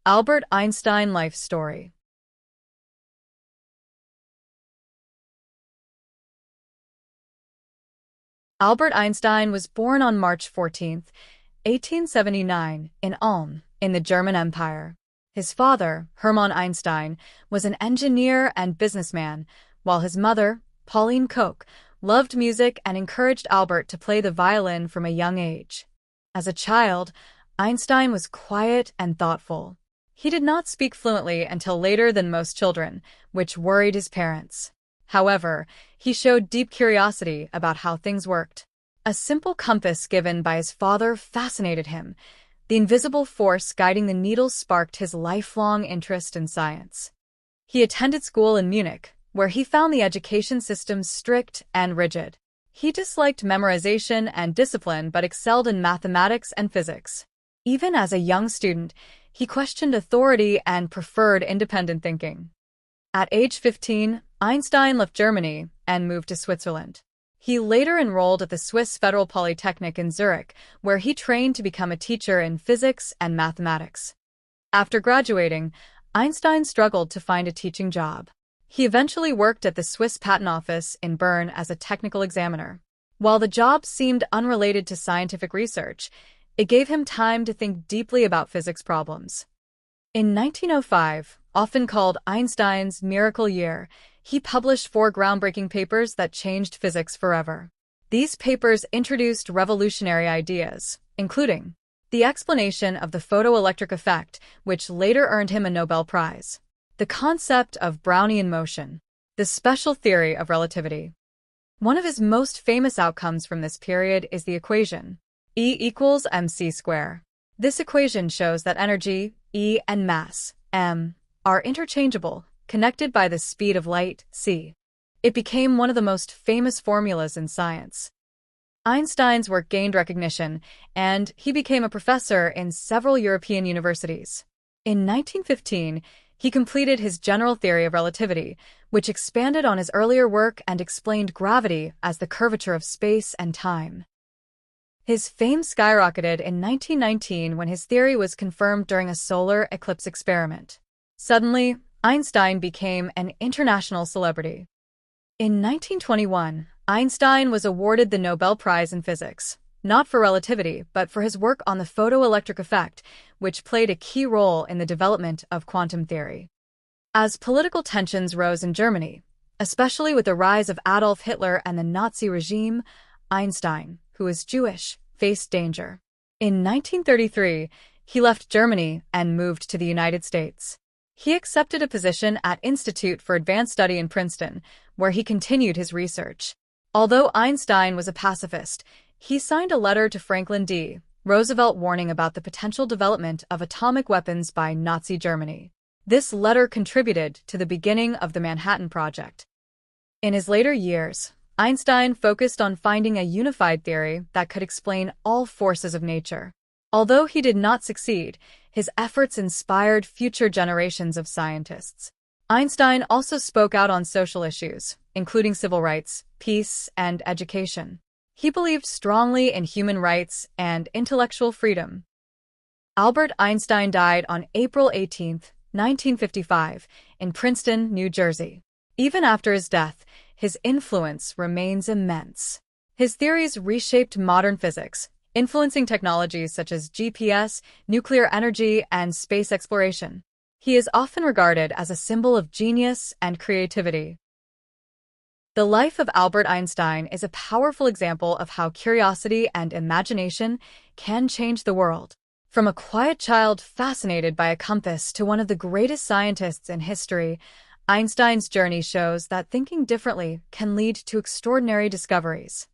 Albert Einstein life story. Albert Einstein was born on March 14, 1879, in Ulm, in the German Empire. His father, Hermann Einstein, was an engineer and businessman, while his mother, Pauline Koch, loved music and encouraged Albert to play the violin from a young age. As a child, Einstein was quiet and thoughtful. He did not speak fluently until later than most children, which worried his parents. However, he showed deep curiosity about how things worked. A simple compass given by his father fascinated him. The invisible force guiding the needle sparked his lifelong interest in science. He attended school in Munich, where he found the education system strict and rigid. He disliked memorization and discipline but excelled in mathematics and physics. Even as a young student, he questioned authority and preferred independent thinking. At age 15, Einstein left Germany and moved to Switzerland. He later enrolled at the Swiss Federal Polytechnic in Zurich, where he trained to become a teacher in physics and mathematics. After graduating, Einstein struggled to find a teaching job. He eventually worked at the Swiss Patent Office in Bern as a technical examiner. While the job seemed unrelated to scientific research, it gave him time to think deeply about physics problems. In 1905, often called Einstein's miracle year, he published 4 groundbreaking papers that changed physics forever. These papers introduced revolutionary ideas, including the explanation of the photoelectric effect, which later earned him a Nobel Prize, the concept of Brownian motion, the special theory of relativity. One of his most famous outcomes from this period is the equation E equals mc squared. This equation shows that energy, E, and mass, m, are interchangeable, connected by the speed of light, c. It became one of the most famous formulas in science. Einstein's work gained recognition, and he became a professor in several European universities. In 1915, he completed his general theory of relativity, which expanded on his earlier work and explained gravity as the curvature of space and time. His fame skyrocketed in 1919 when his theory was confirmed during a solar eclipse experiment. Suddenly, Einstein became an international celebrity. In 1921, Einstein was awarded the Nobel Prize in Physics, not for relativity, but for his work on the photoelectric effect, which played a key role in the development of quantum theory. As political tensions rose in Germany, especially with the rise of Adolf Hitler and the Nazi regime, Einstein, who was Jewish, faced danger. In 1933, he left Germany and moved to the United States. He accepted a position at Institute for Advanced Study in Princeton, where he continued his research. Although Einstein was a pacifist, he signed a letter to Franklin D. Roosevelt warning about the potential development of atomic weapons by Nazi Germany. This letter contributed to the beginning of the Manhattan Project. In his later years, Einstein focused on finding a unified theory that could explain all forces of nature. Although he did not succeed, his efforts inspired future generations of scientists. Einstein also spoke out on social issues, including civil rights, peace, and education. He believed strongly in human rights and intellectual freedom. Albert Einstein died on April 18, 1955, in Princeton, New Jersey. Even after his death, his influence remains immense. His theories reshaped modern physics, influencing technologies such as GPS, nuclear energy, and space exploration. He is often regarded as a symbol of genius and creativity. The life of Albert Einstein is a powerful example of how curiosity and imagination can change the world. From a quiet child fascinated by a compass to one of the greatest scientists in history, Einstein's journey shows that thinking differently can lead to extraordinary discoveries.